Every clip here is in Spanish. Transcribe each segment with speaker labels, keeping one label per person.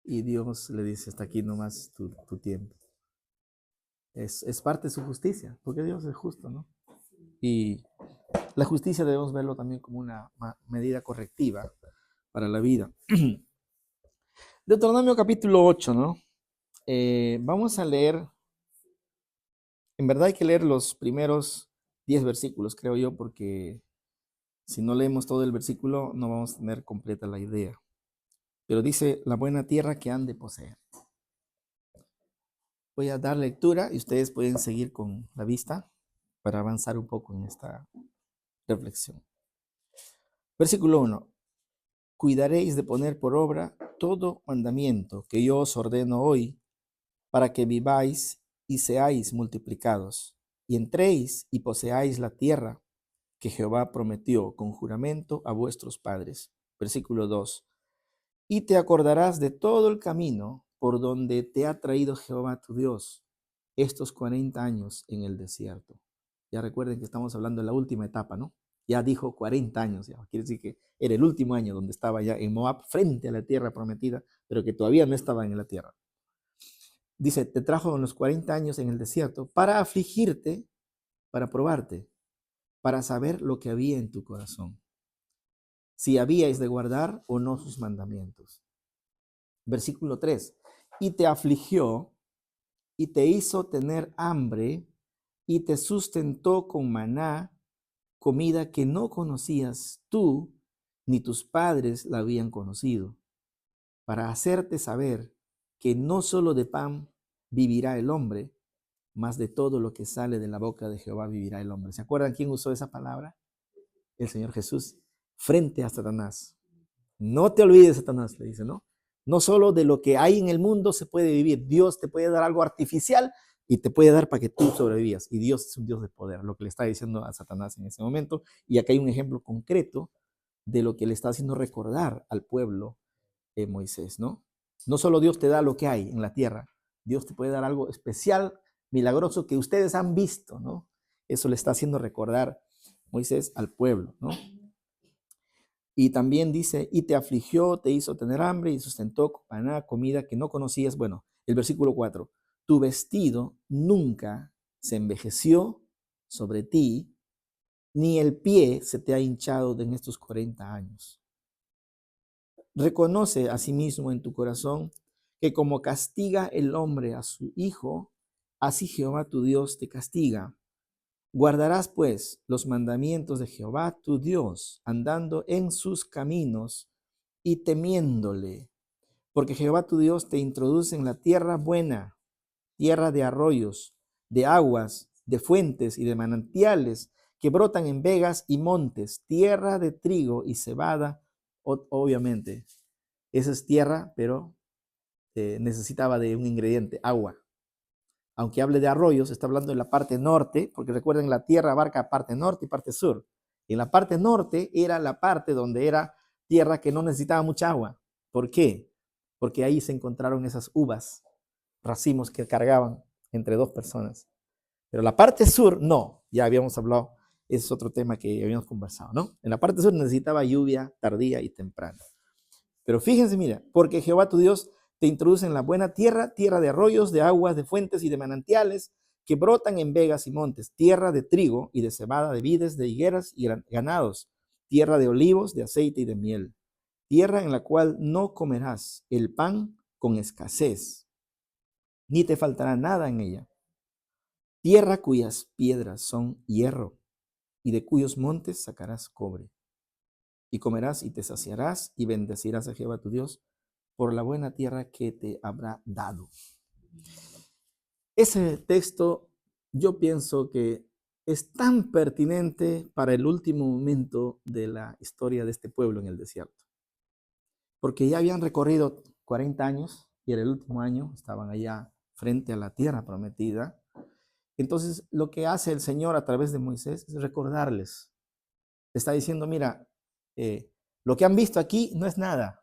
Speaker 1: y Dios le dice, hasta aquí nomás tu tiempo. Es parte de su justicia, porque Dios es justo, ¿no? Y la justicia debemos verlo también como una medida correctiva para la vida. Deuteronomio capítulo 8, ¿no? Vamos a leer, en verdad hay que leer los primeros 10 versículos, creo yo, porque si no leemos todo el versículo no vamos a tener completa la idea. Pero dice, la buena tierra que han de poseer. Voy a dar lectura y ustedes pueden seguir con la vista para avanzar un poco en esta reflexión. Versículo 1. Cuidaréis de poner por obra todo mandamiento que yo os ordeno hoy, para que viváis y seáis multiplicados, y entréis y poseáis la tierra que Jehová prometió con juramento a vuestros padres. Versículo 2. Y te acordarás de todo el camino por donde te ha traído Jehová tu Dios estos 40 años en el desierto. Ya recuerden que estamos hablando de la última etapa, ¿no? Ya dijo 40 años, ya quiere decir que era el último año donde estaba ya en Moab frente a la tierra prometida, pero que todavía no estaba en la tierra. Dice, te trajo en los 40 años en el desierto para afligirte, para probarte, para saber lo que había en tu corazón, si habíais de guardar o no sus mandamientos. Versículo 3. Y te afligió y te hizo tener hambre y te sustentó con maná, comida que no conocías tú ni tus padres la habían conocido, para hacerte saber que no solo de pan vivirá el hombre, mas de todo lo que sale de la boca de Jehová vivirá el hombre. ¿Se acuerdan quién usó esa palabra? El Señor Jesús, frente a Satanás. No te olvides, Satanás, le dice, ¿no? No solo de lo que hay en el mundo se puede vivir. Dios te puede dar algo artificial y te puede dar para que tú sobrevivas. Y Dios es un Dios de poder, lo que le está diciendo a Satanás en ese momento. Y acá hay un ejemplo concreto de lo que le está haciendo recordar al pueblo Moisés, ¿no? No solo Dios te da lo que hay en la tierra, Dios te puede dar algo especial, milagroso que ustedes han visto, ¿no? Eso le está haciendo recordar Moisés al pueblo, ¿no? Y también dice, y te afligió, te hizo tener hambre y sustentó con maná, comida que no conocías. Bueno, el versículo 4, tu vestido nunca se envejeció sobre ti, ni el pie se te ha hinchado en estos 40 años. Reconoce asimismo en tu corazón que como castiga el hombre a su hijo, así Jehová tu Dios te castiga. Guardarás pues los mandamientos de Jehová tu Dios, andando en sus caminos y temiéndole, porque Jehová tu Dios te introduce en la tierra buena, tierra de arroyos, de aguas, de fuentes y de manantiales que brotan en vegas y montes, tierra de trigo y cebada, obviamente. Esa es tierra, pero necesitaba de un ingrediente, agua. Aunque hable de arroyos, está hablando de la parte norte, porque recuerden, la tierra abarca parte norte y parte sur. Y en la parte norte era la parte donde era tierra que no necesitaba mucha agua. ¿Por qué? Porque ahí se encontraron esas uvas, racimos que cargaban entre dos personas. Pero la parte sur, no, ya habíamos hablado, ese es otro tema que habíamos conversado, ¿no? En la parte sur necesitaba lluvia tardía y temprana. Pero fíjense, mira, porque Jehová tu Dios te introduce en la buena tierra, tierra de arroyos, de aguas, de fuentes y de manantiales que brotan en vegas y montes, tierra de trigo y de cebada, de vides, de higueras y ganados, tierra de olivos, de aceite y de miel, tierra en la cual no comerás el pan con escasez, ni te faltará nada en ella, tierra cuyas piedras son hierro y de cuyos montes sacarás cobre, y comerás y te saciarás y bendecirás a Jehová tu Dios por la buena tierra que te habrá dado. Ese texto yo pienso que es tan pertinente para el último momento de la historia de este pueblo en el desierto, porque ya habían recorrido 40 años y era el último año, estaban allá frente a la tierra prometida. Entonces lo que hace el Señor a través de Moisés es recordarles, está diciendo, mira, lo que han visto aquí no es nada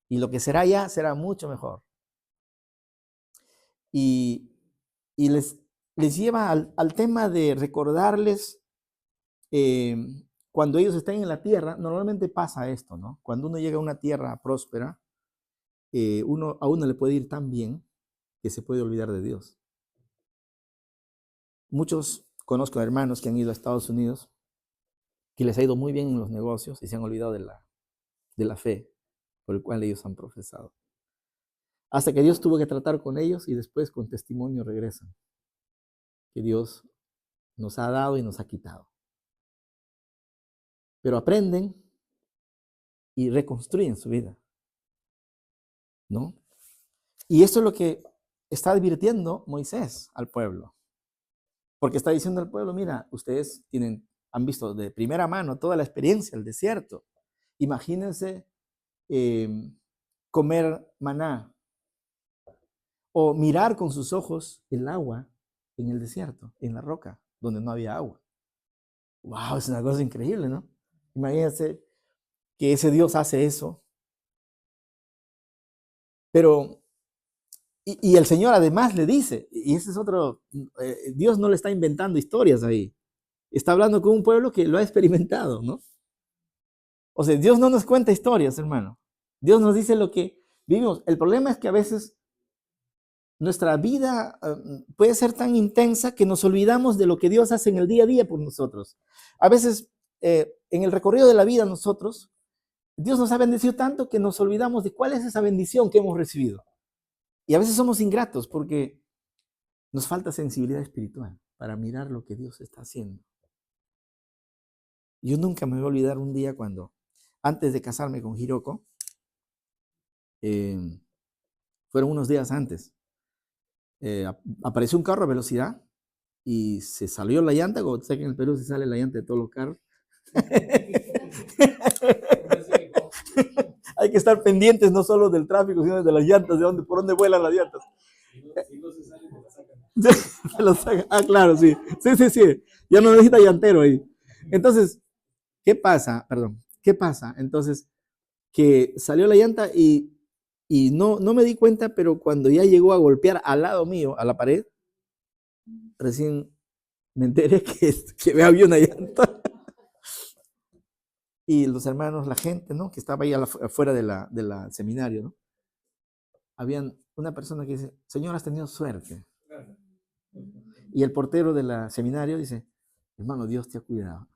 Speaker 1: y lo que será allá será mucho mejor. Y les lleva al tema de recordarles cuando ellos estén en la tierra. Normalmente pasa esto, ¿no? Cuando uno llega a una tierra próspera, a uno le puede ir tan bien que se puede olvidar de Dios. Muchos conozco hermanos que han ido a Estados Unidos, que les ha ido muy bien en los negocios y se han olvidado de la fe por el cual ellos han profesado. Hasta que Dios tuvo que tratar con ellos y después con testimonio regresan. Que Dios nos ha dado y nos ha quitado. Pero aprenden y reconstruyen su vida, ¿no? Y esto es lo que está advirtiendo Moisés al pueblo. Porque está diciendo al pueblo, mira, ustedes han visto de primera mano toda la experiencia, el desierto. Imagínense comer maná o mirar con sus ojos el agua en el desierto, en la roca, donde no había agua. ¡Wow! Es una cosa increíble, ¿no? Imagínense que ese Dios hace eso. Pero, y el Señor además le dice, y ese es otro, Dios no le está inventando historias ahí. Está hablando con un pueblo que lo ha experimentado, ¿no? O sea, Dios no nos cuenta historias, hermano. Dios nos dice lo que vivimos. El problema es que a veces nuestra vida puede ser tan intensa que nos olvidamos de lo que Dios hace en el día a día por nosotros. A veces, en el recorrido de la vida nosotros, Dios nos ha bendecido tanto que nos olvidamos de cuál es esa bendición que hemos recibido. Y a veces somos ingratos porque nos falta sensibilidad espiritual para mirar lo que Dios está haciendo. Yo nunca me voy a olvidar un día cuando, antes de casarme con Hiroko, fueron unos días antes, apareció un carro a velocidad y se salió la llanta, como sé que en el Perú se sale la llanta de todos los carros. Hay que estar pendientes no solo del tráfico, sino de las llantas, por dónde vuelan las llantas. Si no se sale, se lo sacan. Ah, claro, sí. Sí. Ya no necesita llantero ahí. Entonces, ¿qué pasa? Perdón. ¿Qué pasa? Entonces, que salió la llanta y no me di cuenta, pero cuando ya llegó a golpear al lado mío, a la pared, recién me enteré que había una llanta. Y los hermanos, la gente, ¿no? Que estaba ahí afuera de la seminario, ¿no? Habían una persona que dice, Señor, has tenido suerte. Y el portero de la seminario dice, hermano, Dios te ha cuidado.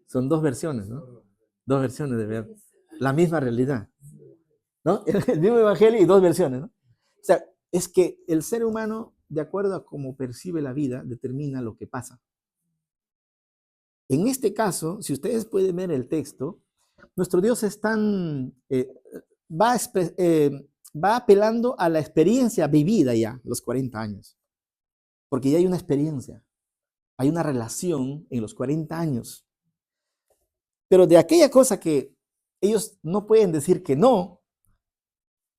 Speaker 1: Son dos versiones, ¿no? Dos versiones de ver la misma realidad, ¿no? El mismo evangelio y dos versiones, ¿no? O sea, es que el ser humano, de acuerdo a cómo percibe la vida, determina lo que pasa. En este caso, si ustedes pueden ver el texto, nuestro Dios es tan, va apelando a la experiencia vivida ya, los 40 años. Porque ya hay una experiencia, hay una relación en los 40 años. Pero de aquella cosa que ellos no pueden decir que no,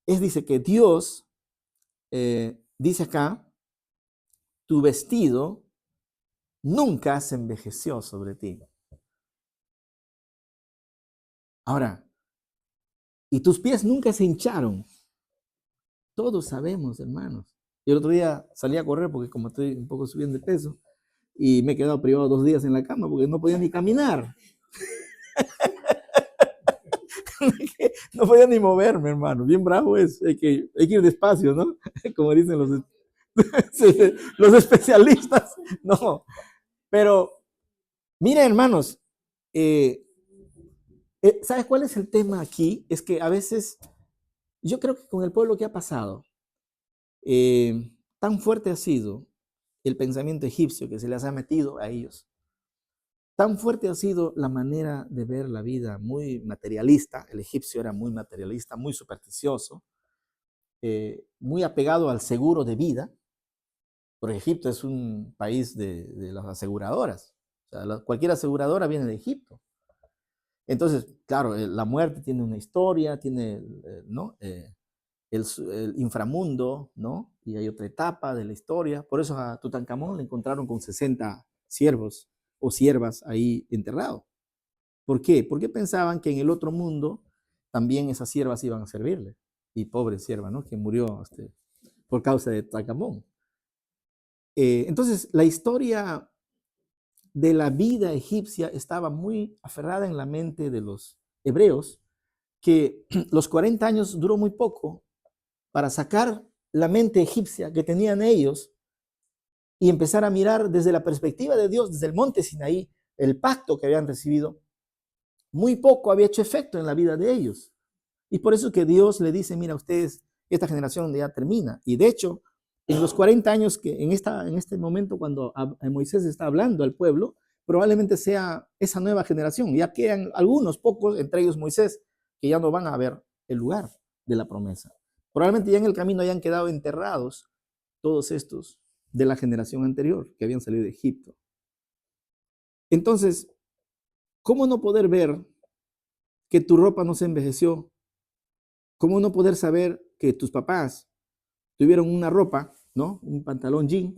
Speaker 1: dice que Dios, dice acá, tu vestido nunca se envejeció sobre ti. Ahora, y tus pies nunca se hincharon. Todos sabemos, hermanos. Y el otro día salí a correr porque como estoy un poco subiendo de peso y me he quedado privado 2 días en la cama porque no podía ni caminar. No podía ni moverme, hermano. Bien bravo es. Hay que ir despacio, ¿no? Como dicen los especialistas. No. Pero, mira, hermanos, ¿sabes cuál es el tema aquí? Es que a veces, yo creo que con el pueblo que ha pasado, tan fuerte ha sido el pensamiento egipcio que se les ha metido a ellos. Tan fuerte ha sido la manera de ver la vida, muy materialista. El egipcio era muy materialista, muy supersticioso, muy apegado al seguro de vida, porque Egipto es un país de las aseguradoras. O sea, cualquier aseguradora viene de Egipto. Entonces, claro, la muerte tiene una historia, tiene, ¿no? El inframundo, ¿no? Y hay otra etapa de la historia. Por eso a Tutankamón le encontraron con 60 siervos o siervas ahí enterrados. ¿Por qué? Porque pensaban que en el otro mundo también esas siervas iban a servirle. Y pobre sierva, ¿no? Que murió por causa de Tutankamón. Entonces, la historia de la vida egipcia estaba muy aferrada en la mente de los hebreos, que los 40 años duró muy poco para sacar la mente egipcia que tenían ellos y empezar a mirar desde la perspectiva de Dios, desde el monte Sinaí, el pacto que habían recibido. Muy poco había hecho efecto en la vida de ellos. Y por eso que Dios le dice, mira, ustedes, esta generación ya termina. Y de hecho, en los 40 años que en este momento cuando Moisés está hablando al pueblo, probablemente sea esa nueva generación. Ya quedan algunos pocos, entre ellos Moisés, que ya no van a ver el lugar de la promesa. Probablemente ya en el camino hayan quedado enterrados todos estos de la generación anterior que habían salido de Egipto. Entonces, ¿cómo no poder ver que tu ropa no se envejeció? ¿Cómo no poder saber que tus papás tuvieron una ropa, ¿no? Un pantalón jean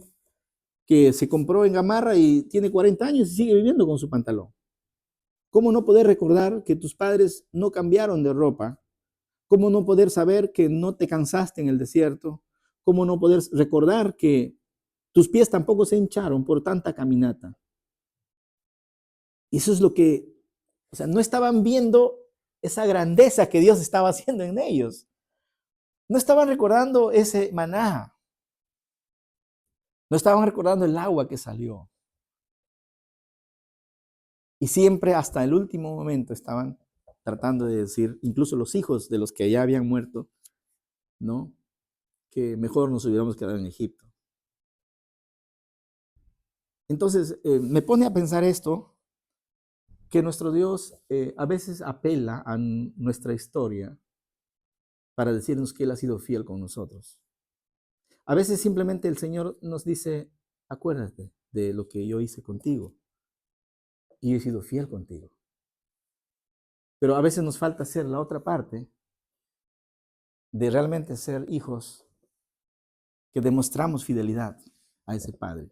Speaker 1: que se compró en Gamarra y tiene 40 años y sigue viviendo con su pantalón? ¿Cómo no poder recordar que tus padres no cambiaron de ropa? ¿Cómo no poder saber que no te cansaste en el desierto? ¿Cómo no poder recordar que tus pies tampoco se hincharon por tanta caminata? Y eso es lo que, o sea, no estaban viendo esa grandeza que Dios estaba haciendo en ellos. No estaban recordando ese maná. No estaban recordando el agua que salió. Y siempre hasta el último momento estaban tratando de decir, incluso los hijos de los que ya habían muerto, ¿no? Que mejor nos hubiéramos quedado en Egipto. Entonces, me pone a pensar esto, que nuestro Dios a veces apela a nuestra historia para decirnos que Él ha sido fiel con nosotros. A veces simplemente el Señor nos dice, acuérdate de lo que yo hice contigo y yo he sido fiel contigo. Pero a veces nos falta hacer la otra parte de realmente ser hijos que demostramos fidelidad a ese Padre.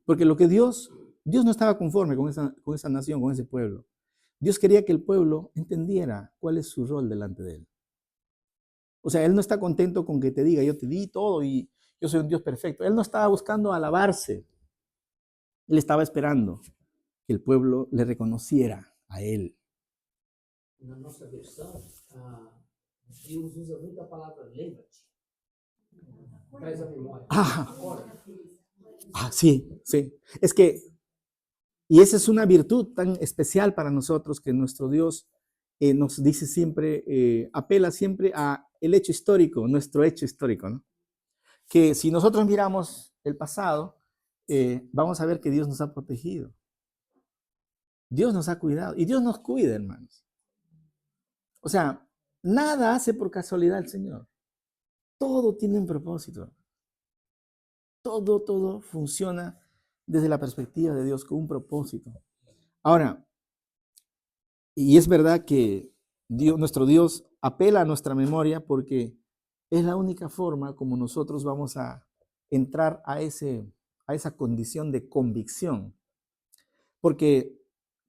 Speaker 1: Porque lo que Dios no estaba conforme con esa nación, con ese pueblo. Dios quería que el pueblo entendiera cuál es su rol delante de Él. O sea, Él no está contento con que te diga, yo te di todo y yo soy un Dios perfecto. Él no estaba buscando alabarse. Él estaba esperando que el pueblo le reconociera a Él.
Speaker 2: Na nossa versão, Deus usa muita palavra lembra-te. Traz a memória.
Speaker 1: Sí, sí. Es que, y esa es una virtud tan especial para nosotros que nuestro Dios nos dice siempre, apela siempre a el hecho histórico, nuestro hecho histórico, ¿no? Que si nosotros miramos el pasado, vamos a ver que Dios nos ha protegido. Dios nos ha cuidado y Dios nos cuida, hermanos. O sea, nada hace por casualidad el Señor. Todo tiene un propósito. Todo funciona desde la perspectiva de Dios con un propósito. Ahora, y es verdad que Dios, nuestro Dios apela a nuestra memoria porque es la única forma como nosotros vamos a entrar a esa condición de convicción. Porque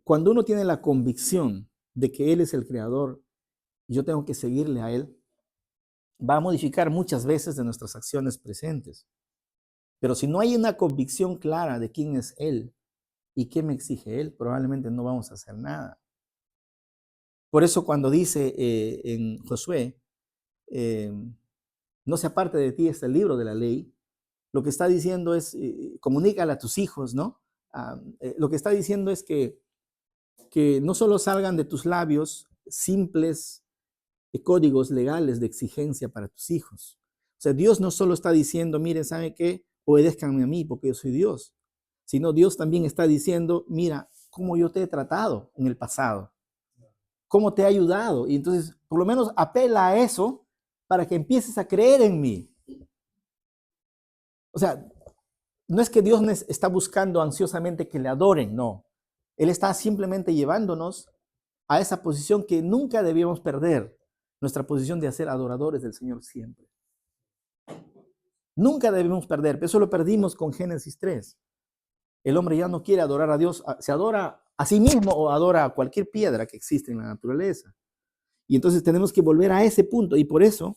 Speaker 1: cuando uno tiene la convicción de que Él es el creador, yo tengo que seguirle a Él, va a modificar muchas veces de nuestras acciones presentes. Pero si no hay una convicción clara de quién es Él y qué me exige Él, probablemente no vamos a hacer nada. Por eso cuando dice en Josué, no se aparte de ti este libro de la ley, lo que está diciendo es, comunícale a tus hijos, ¿no? Lo que está diciendo es que no solo salgan de tus labios simples códigos legales de exigencia para tus hijos. O sea, Dios no solo está diciendo, miren, ¿sabe qué? Obedézcanme a mí porque yo soy Dios. Sino Dios también está diciendo, mira, cómo yo te he tratado en el pasado. Cómo te he ayudado. Y entonces, por lo menos apela a eso para que empieces a creer en mí. O sea, no es que Dios está buscando ansiosamente que le adoren, no. Él está simplemente llevándonos a esa posición que nunca debíamos perder, nuestra posición de ser adoradores del Señor siempre. Nunca debemos perder, pero eso lo perdimos con Génesis 3. El hombre ya no quiere adorar a Dios, se adora a sí mismo o adora a cualquier piedra que existe en la naturaleza. Y entonces tenemos que volver a ese punto y por eso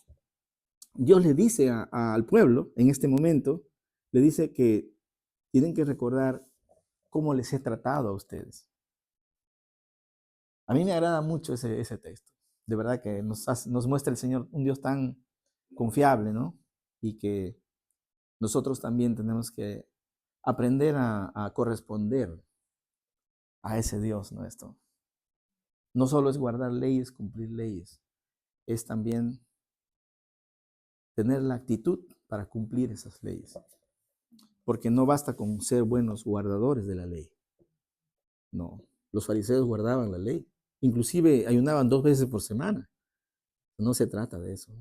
Speaker 1: Dios le dice al pueblo en este momento, le dice que tienen que recordar cómo les he tratado a ustedes. A mí me agrada mucho ese texto. de verdad que nos muestra el Señor un Dios tan confiable, ¿no? Y que nosotros también tenemos que aprender a corresponder a ese Dios nuestro. No solo es guardar leyes, cumplir leyes, es también tener la actitud para cumplir esas leyes. Porque no basta con ser buenos guardadores de la ley. No, los fariseos guardaban la ley. Inclusive ayunaban 2 veces por semana. No se trata de eso.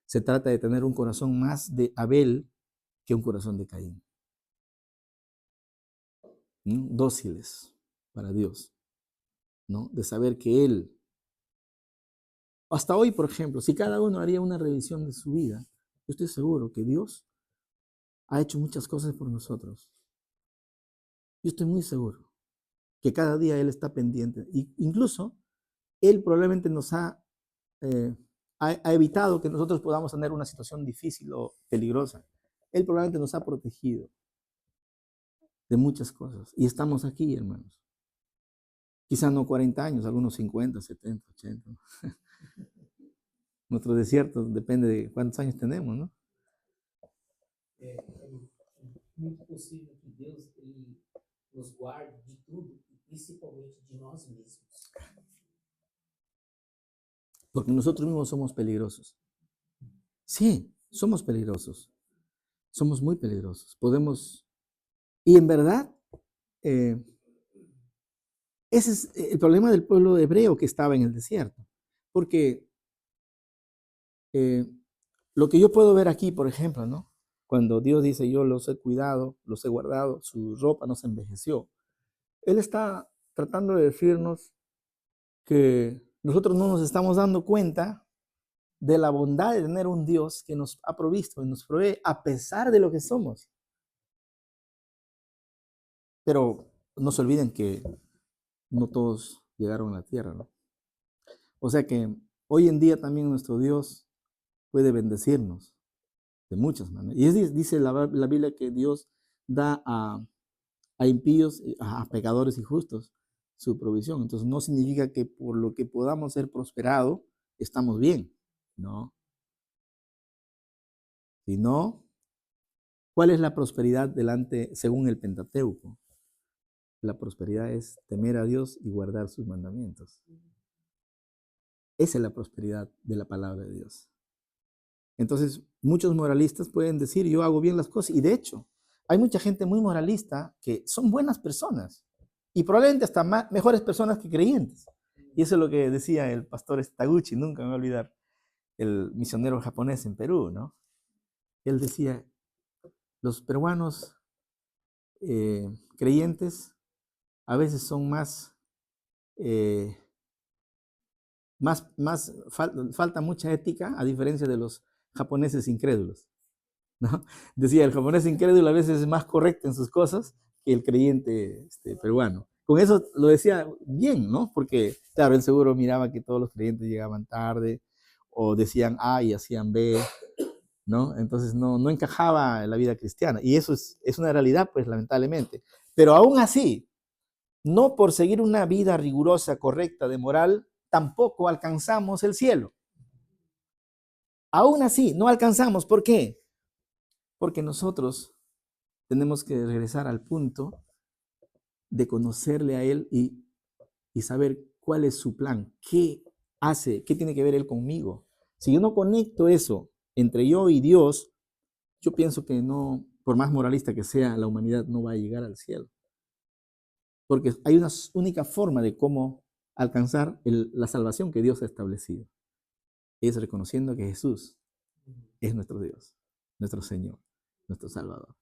Speaker 1: Se trata de tener un corazón más de Abel que un corazón de Caín. Dóciles para Dios, ¿no? De saber que Él, hasta hoy, por ejemplo, si cada uno haría una revisión de su vida, yo estoy seguro que Dios ha hecho muchas cosas por nosotros. Yo estoy muy seguro que cada día Él está pendiente. E incluso Él probablemente nos ha evitado que nosotros podamos tener una situación difícil o peligrosa. Él probablemente nos ha protegido de muchas cosas. Y estamos aquí, hermanos. Quizás no 40 años, algunos 50, 70, 80. Nuestro desierto depende de cuántos años tenemos, ¿no?
Speaker 2: É muito possível que Deus ele nos guarde de tudo, e principalmente de nós mesmos.
Speaker 1: Porque nosotros mismos somos peligrosos. Sí, somos peligrosos. Somos muy peligrosos. Podemos, y en verdad, ese es el problema del pueblo hebreo que estaba en el desierto. Porque lo que yo puedo ver aquí, por ejemplo, ¿no? Cuando Dios dice, yo los he cuidado, los he guardado, su ropa no se envejeció. Él está tratando de decirnos que nosotros no nos estamos dando cuenta de la bondad de tener un Dios que nos ha provisto y nos provee a pesar de lo que somos. Pero no se olviden que no todos llegaron a la tierra, ¿no? O sea que hoy en día también nuestro Dios puede bendecirnos de muchas maneras. Y dice la Biblia que Dios da a impíos, a pecadores y justos su provisión. Entonces no significa que por lo que podamos ser prosperados estamos bien, ¿no? Sino, ¿cuál es la prosperidad según el Pentateuco? La prosperidad es temer a Dios y guardar sus mandamientos. Esa es la prosperidad de la palabra de Dios. Entonces, muchos moralistas pueden decir, yo hago bien las cosas. Y de hecho, hay mucha gente muy moralista que son buenas personas. Y probablemente hasta mejores personas que creyentes. Y eso es lo que decía el pastor Taguchi, nunca me voy a olvidar, el misionero japonés en Perú, ¿no? Él decía, los peruanos creyentes a veces son falta mucha ética, a diferencia de los japoneses incrédulos, ¿no? Decía, el japonés incrédulo a veces es más correcto en sus cosas que el creyente peruano. Con eso lo decía bien, ¿no? Porque, claro, él seguro miraba que todos los creyentes llegaban tarde o decían A y hacían B, ¿no? Entonces no encajaba en la vida cristiana. Y eso es una realidad, pues, lamentablemente. Pero aún así, no por seguir una vida rigurosa, correcta, de moral, tampoco alcanzamos el cielo. Aún así, no alcanzamos. ¿Por qué? Porque nosotros tenemos que regresar al punto de conocerle a Él y saber cuál es su plan, qué hace, qué tiene que ver Él conmigo. Si yo no conecto eso entre yo y Dios, yo pienso que no, por más moralista que sea, la humanidad no va a llegar al cielo. Porque hay una única forma de cómo alcanzar la salvación que Dios ha establecido. Es reconociendo que Jesús es nuestro Dios, nuestro Señor, nuestro Salvador.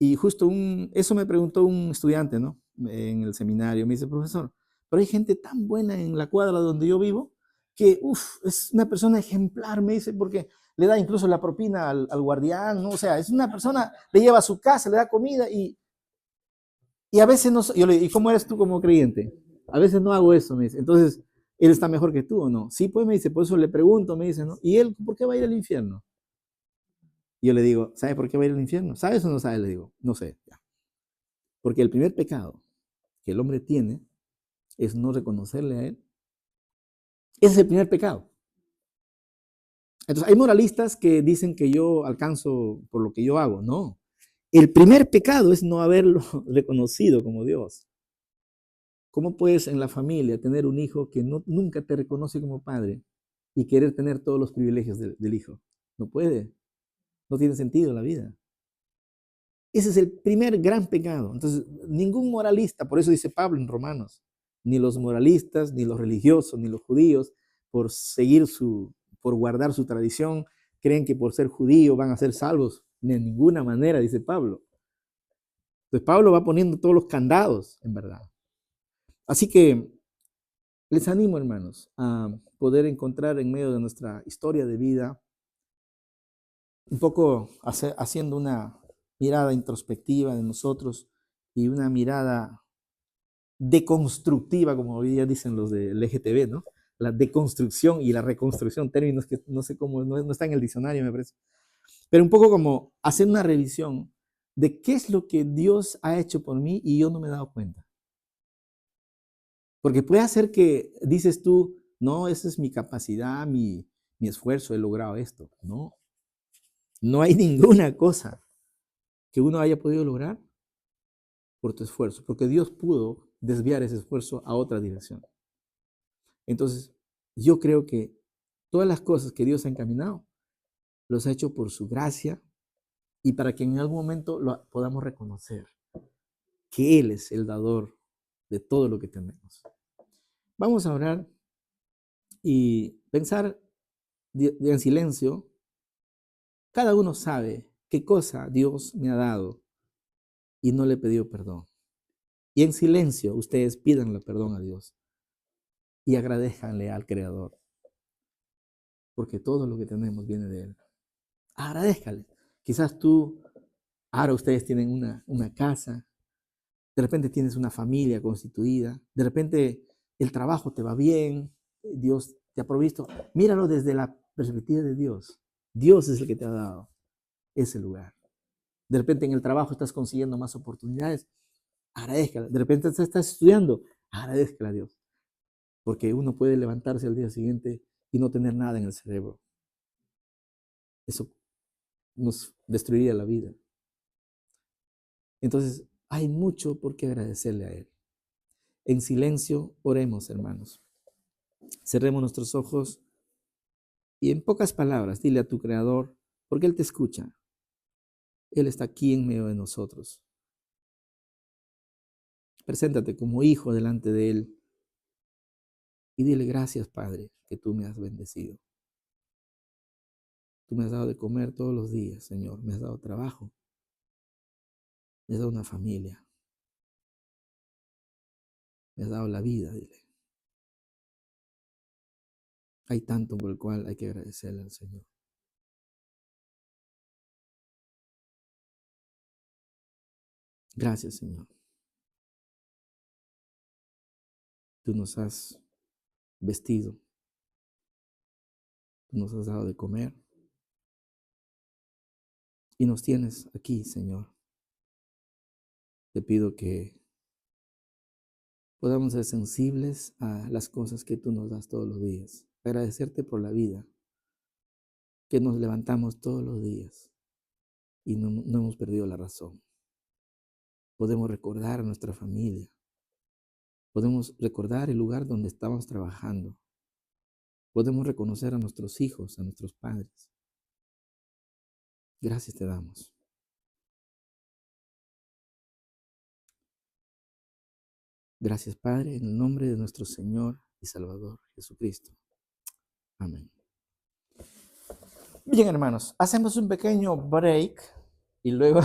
Speaker 1: Y justo eso me preguntó un estudiante, ¿no? En el seminario. Me dice, profesor, pero hay gente tan buena en la cuadra donde yo vivo que, es una persona ejemplar, me dice, porque le da incluso la propina al guardián, ¿no? O sea, es una persona, le lleva a su casa, le da comida y a veces no. Yo le digo, ¿y cómo eres tú como creyente? A veces no hago eso, me dice. Entonces, ¿él está mejor que tú o no? Sí, pues me dice, por eso le pregunto, me dice, ¿no? ¿Y él por qué va a ir al infierno? Y yo le digo, ¿sabe por qué va a ir al infierno? ¿Sabes o no sabes? Le digo, no sé. Ya. Porque el primer pecado que el hombre tiene es no reconocerle a Él Ese es el primer pecado. Entonces, hay moralistas que dicen que yo alcanzo por lo que yo hago. No. El primer pecado es no haberlo reconocido como Dios. ¿Cómo puedes en la familia tener un hijo que nunca te reconoce como padre y querer tener todos los privilegios del hijo? No puede. No tiene sentido la vida. Ese es el primer gran pecado. Entonces, ningún moralista, por eso dice Pablo en Romanos, ni los moralistas, ni los religiosos, ni los judíos, por por guardar su tradición, creen que por ser judío van a ser salvos. De ninguna manera, dice Pablo. Entonces, Pablo va poniendo todos los candados, en verdad. Así que les animo, hermanos, a poder encontrar en medio de nuestra historia de vida, un poco haciendo una mirada introspectiva de nosotros y una mirada deconstructiva, como hoy día dicen los del LGTB, ¿no? La deconstrucción y la reconstrucción, términos que no sé cómo, no está en el diccionario, me parece. Pero un poco como hacer una revisión de qué es lo que Dios ha hecho por mí y yo no me he dado cuenta. Porque puede ser que dices tú, no, esa es mi capacidad, mi esfuerzo, he logrado esto. No, no hay ninguna cosa que uno haya podido lograr por tu esfuerzo, porque Dios pudo desviar ese esfuerzo a otra dirección. Entonces, yo creo que todas las cosas que Dios ha encaminado, los ha hecho por su gracia y para que en algún momento lo podamos reconocer, que Él es el dador de todo lo que tenemos. Vamos a orar y pensar en silencio. Cada uno sabe qué cosa Dios me ha dado y no le he pedido perdón. Y en silencio ustedes pídanle perdón a Dios y agradezcanle al Creador, porque todo lo que tenemos viene de Él. Agradezcale. Quizás ahora ustedes tienen una casa, de repente tienes una familia constituida, de repente el trabajo te va bien, Dios te ha provisto. Míralo desde la perspectiva de Dios. Dios es el que te ha dado ese lugar. De repente en el trabajo estás consiguiendo más oportunidades, agradezcala. De repente estás estudiando, agradezcala a Dios. Porque uno puede levantarse al día siguiente y no tener nada en el cerebro. Eso nos destruiría la vida. Entonces, hay mucho por qué agradecerle a Él. En silencio, oremos, hermanos. Cerremos nuestros ojos y en pocas palabras, dile a tu Creador, porque Él te escucha. Él está aquí en medio de nosotros. Preséntate como hijo delante de Él y dile gracias, Padre, que tú me has bendecido. Tú me has dado de comer todos los días, Señor. Me has dado trabajo. Me has dado una familia. Me has dado la vida, dile. Hay tanto por el cual hay que agradecerle al Señor. Gracias, Señor. Tú nos has vestido. Tú nos has dado de comer. Y nos tienes aquí, Señor. Te pido que podamos ser sensibles a las cosas que tú nos das todos los días. Agradecerte por la vida, que nos levantamos todos los días y no hemos perdido la razón. Podemos recordar a nuestra familia. Podemos recordar el lugar donde estamos trabajando. Podemos reconocer a nuestros hijos, a nuestros padres. Gracias te damos. Gracias, Padre, en el nombre de nuestro Señor y Salvador Jesucristo. Amén. Bien, hermanos, hacemos un pequeño break y luego